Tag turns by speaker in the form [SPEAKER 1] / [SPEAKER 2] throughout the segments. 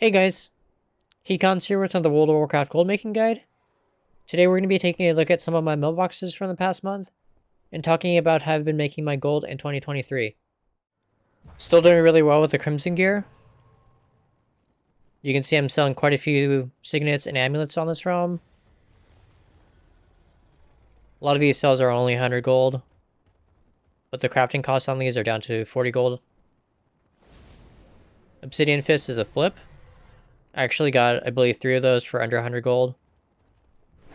[SPEAKER 1] Hey guys, Hecon's here with another World of Warcraft gold making guide. Today we're going to be taking a look at some of my mailboxes from the past month and talking about how I've been making my gold in 2023. Still doing really well with the Crimson gear. You can see I'm selling quite a few signets and amulets on this realm. A lot of these sales are only 100 gold, but the crafting costs on these are down to 40 gold. Obsidian Fist is a flip. I actually got, I believe, 3 of those for under 100 gold.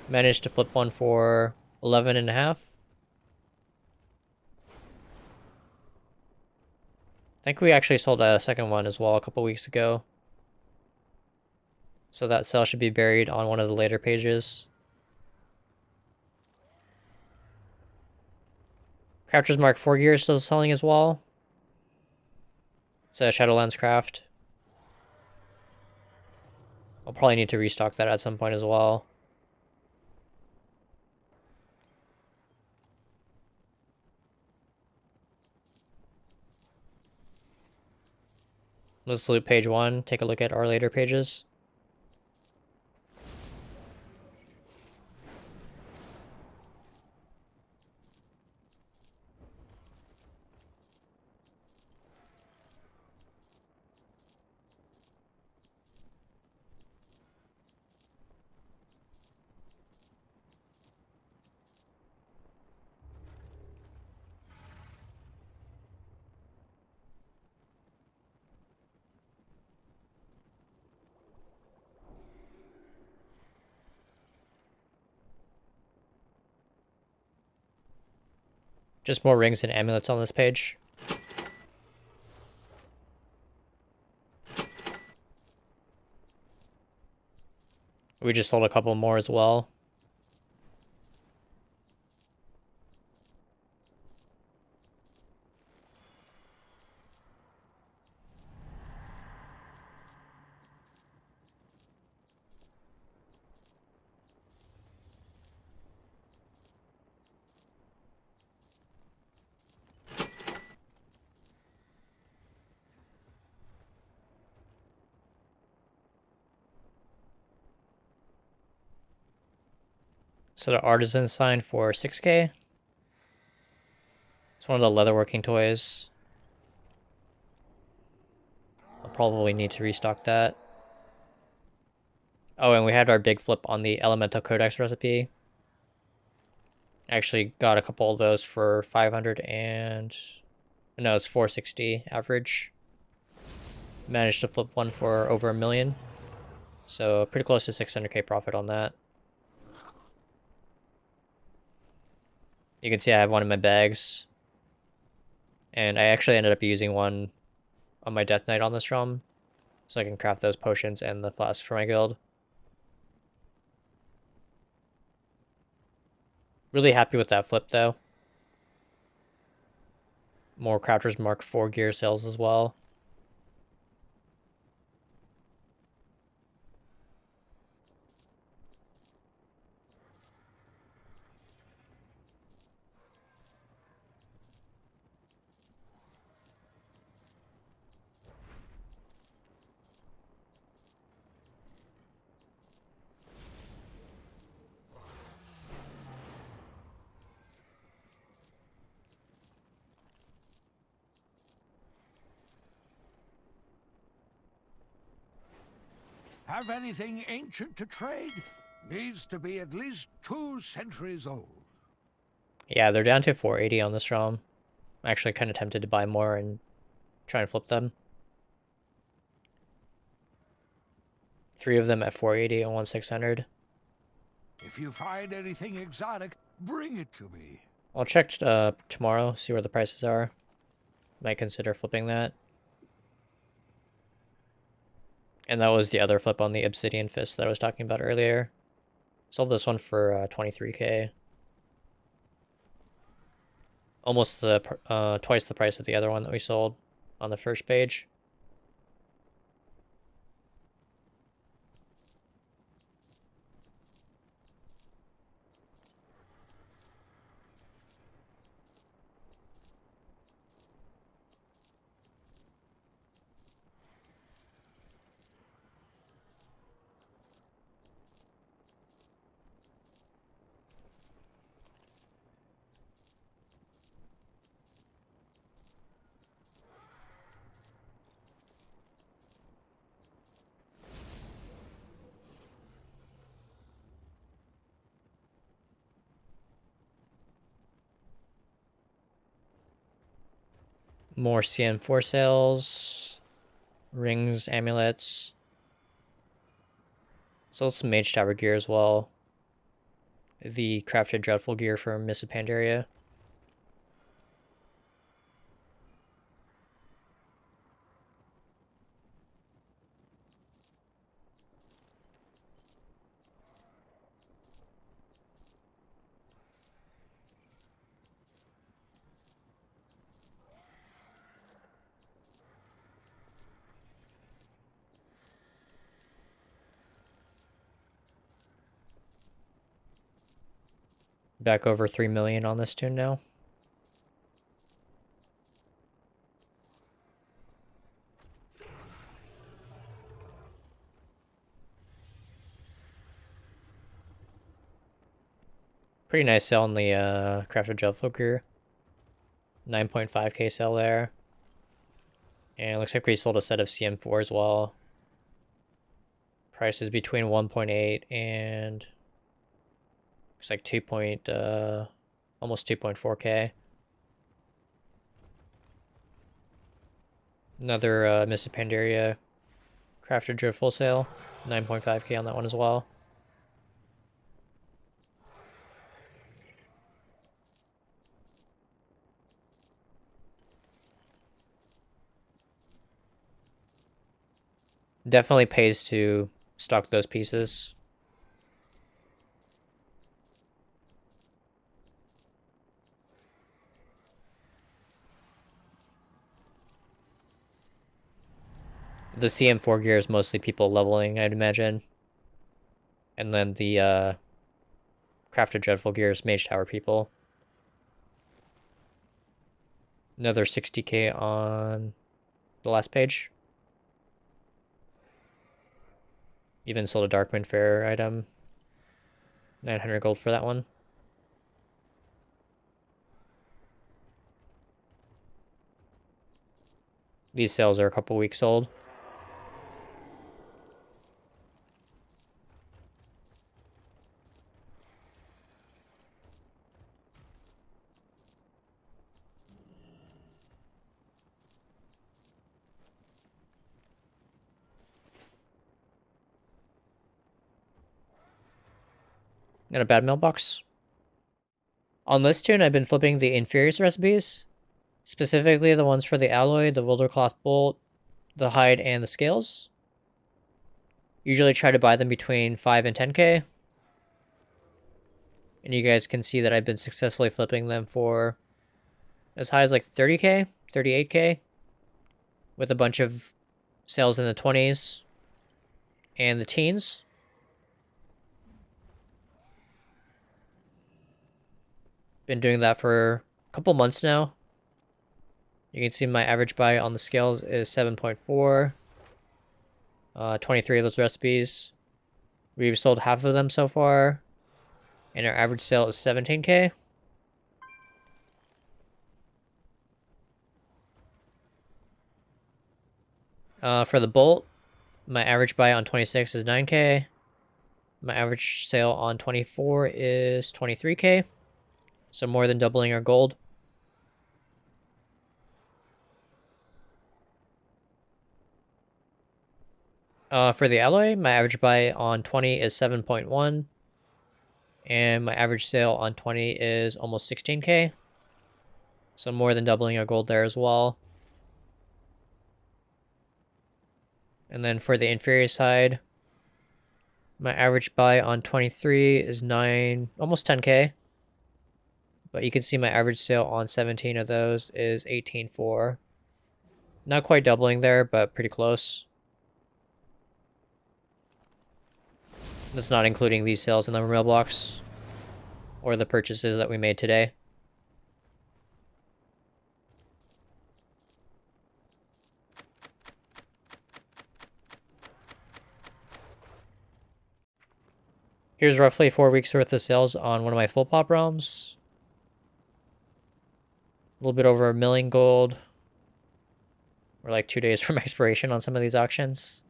[SPEAKER 1] Managed to flip one for 11 and a half. I think we actually sold a second one as well a couple weeks ago. So that sale should be buried on one of the later pages. Crafter's Mark 4 gear is still selling as well. It's a Shadowlands craft. I'll probably need to restock that at some point as well. Let's loot page 1, take a look at our later pages. Just more rings and amulets on this page. We just sold a couple more as well. So the artisan sign for 6k. It's one of the leatherworking toys. I'll probably need to restock that. Oh, and we had our big flip on the Elemental Codex recipe. Actually got a couple of those for 500 and... No, it's 460 average. Managed to flip one for over $1 million. So pretty close to 600k profit on that. You can see I have one in my bags. And I actually ended up using one on my Death Knight on this realm. So I can craft those potions and the flask for my guild. Really happy with that flip though. More Crafter's Mark 4 gear sales as well.
[SPEAKER 2] Have anything ancient to trade? Needs to be at least 2 centuries old.
[SPEAKER 1] Yeah, they're down to 480 on this realm. I'm actually kind of tempted to buy more and try and flip them. 3 of them at 480 and 1 600.
[SPEAKER 2] If you find anything exotic, bring it to me.
[SPEAKER 1] I'll check tomorrow, see where the prices are. Might consider flipping that. And that was the other flip on the Obsidian Fist that I was talking about earlier. Sold this one for 23k. Almost twice the price of the other one that we sold on the first page. More CM4 sales. Rings, amulets. Sold some Mage Tower gear as well. The crafted Dreadful gear from Miss Pandaria. Back over 3 million on this tune now. Pretty nice sell on the crafted Dreadful gear. 9.5k sell there. And it looks like we sold a set of CM4 as well. Price is between 1.8 and looks like almost 2.4k. Another Miss Pandaria crafted Dreadful sale. 9.5k on that one as well. Definitely pays to stock those pieces. The CM4 gear is mostly people leveling, I'd imagine. And then the crafted Dreadful gear is Mage Tower people. Another 60k on the last page. Even sold a Darkwind Fair item. 900 gold for that one. These sales are a couple weeks old. Got a bad mailbox. On this tune, I've been flipping the Inferious recipes. Specifically the ones for the alloy, the Wildercloth bolt, the hide, and the scales. Usually try to buy them between 5 and 10k. And you guys can see that I've been successfully flipping them for as high as like 30k, 38k. With a bunch of sales in the 20s and the teens. Been doing that for a couple months now. You can see my average buy on the scales is 7.4. 23 of those recipes. We've sold half of them so far. And our average sale is 17k. For the bolt, my average buy on 26 is 9k. My average sale on 24 is 23k. So more than doubling our gold. For the alloy, my average buy on 20 is 7.1. And my average sale on 20 is almost 16k. So more than doubling our gold there as well. And then for the inferior side, my average buy on 23 is 9, almost 10k. But you can see my average sale on 17 of those is 18.4. Not quite doubling there, but pretty close. That's not including these sales in the mailbox or the purchases that we made today. Here's roughly 4 weeks worth of sales on one of my full pop realms. A little bit over 1 million gold. We're like 2 days from expiration on some of these auctions.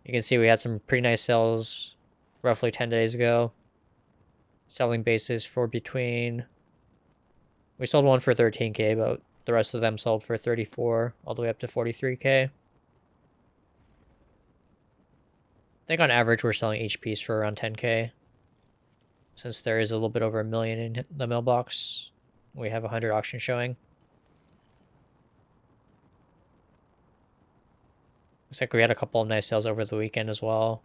[SPEAKER 1] You can see we had some pretty nice sales roughly 10 days ago. Selling bases for between We sold one for 13k, but the rest of them sold for 34, all the way up to 43k. I think on average we're selling each piece for around 10k. Since there is a little bit over 1 million in the mailbox, we have 100 auctions showing. Looks like we had a couple of nice sales over the weekend as well.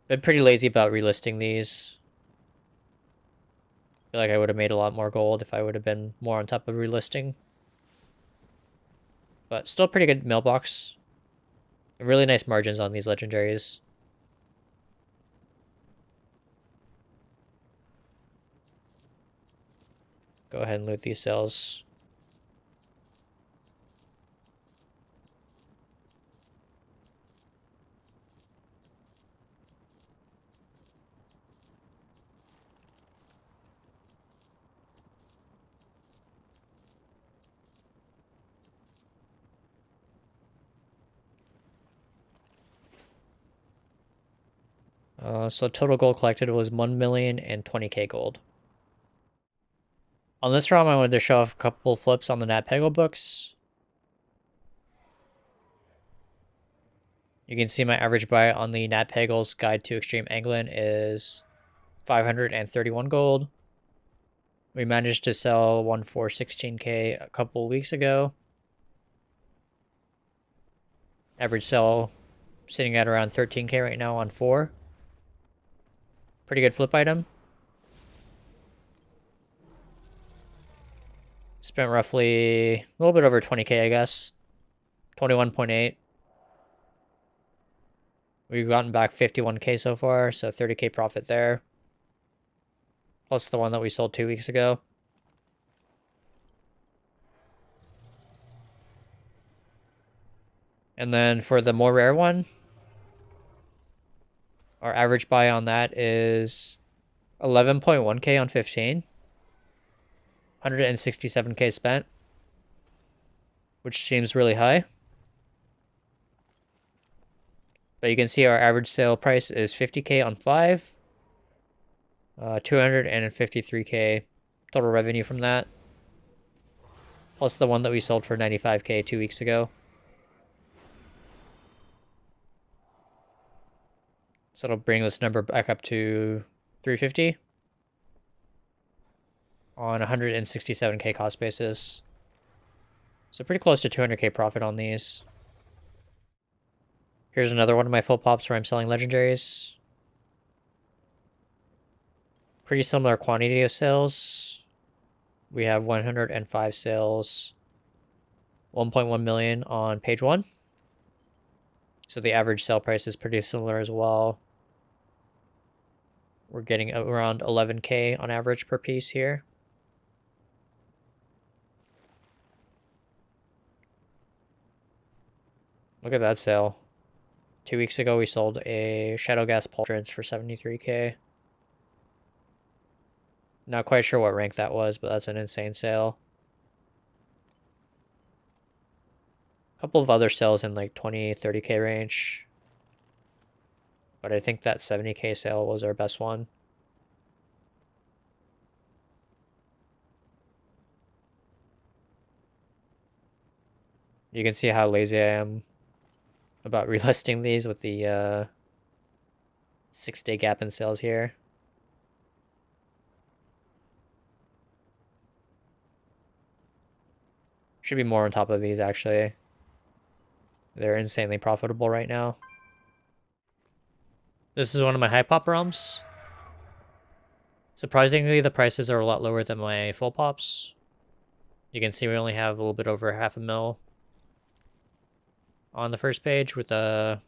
[SPEAKER 1] Been pretty lazy about relisting these. Feel like I would have made a lot more gold if I would have been more on top of relisting. But still pretty good mailbox. Really nice margins on these legendaries. Go ahead and loot these sales. So total gold collected was 1,020,000 gold. On this ROM, I wanted to show off a couple flips on the Nath Peggle books. You can see my average buy on the Nath Peggle's Guide to Extreme Angling is 531 gold. We managed to sell one for 16k a couple weeks ago. Average sell sitting at around 13k right now on 4. Pretty good flip item. Spent roughly a little bit over 20k, I guess. 21.8. We've gotten back 51k so far, so 30k profit there. Plus the one that we sold 2 weeks ago. And then for the more rare one, our average buy on that is 11.1k on 15. 167k spent, which seems really high. But you can see our average sale price is 50k on 5. 253k total revenue from that. Plus the one that we sold for 95k 2 weeks ago. So it'll bring this number back up to 350 on 167k cost basis. So pretty close to 200k profit on these. Here's another one of my full pops where I'm selling legendaries. Pretty similar quantity of sales. We have 105 sales, 1.1 million on page 1. So the average sale price is pretty similar as well. We're getting around 11k on average per piece here. Look at that sale. 2 weeks ago we sold a Shadow Gas Pauldrons for 73k. Not quite sure what rank that was, but that's an insane sale. A couple of other sales in like 20, 30k range. But I think that 70k sale was our best one. You can see how lazy I am about relisting these with the 6-day gap in sales here. Should be more on top of these, actually. They're insanely profitable right now. This is one of my high pop realms. Surprisingly, the prices are a lot lower than my full pops. You can see we only have a little bit over half a mil on the first page with 39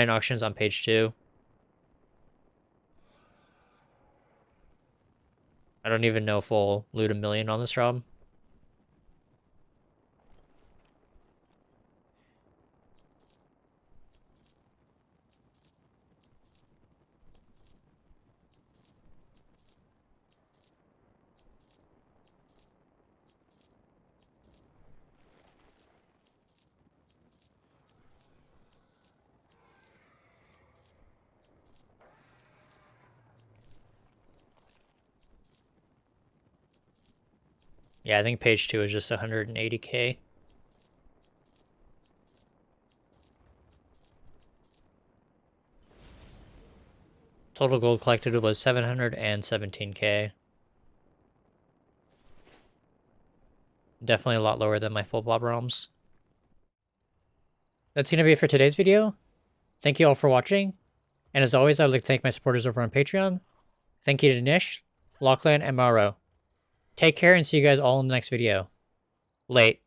[SPEAKER 1] auctions on page 2. I don't even know if we'll loot 1 million on this realm. Yeah, I think page 2 is just 180k. Total gold collected was 717k. Definitely a lot lower than my full blob realms. That's going to be it for today's video. Thank you all for watching. And as always, I would like to thank my supporters over on Patreon. Thank you to Nish, Lachlan, and Mauro. Take care and see you guys all in the next video. Late.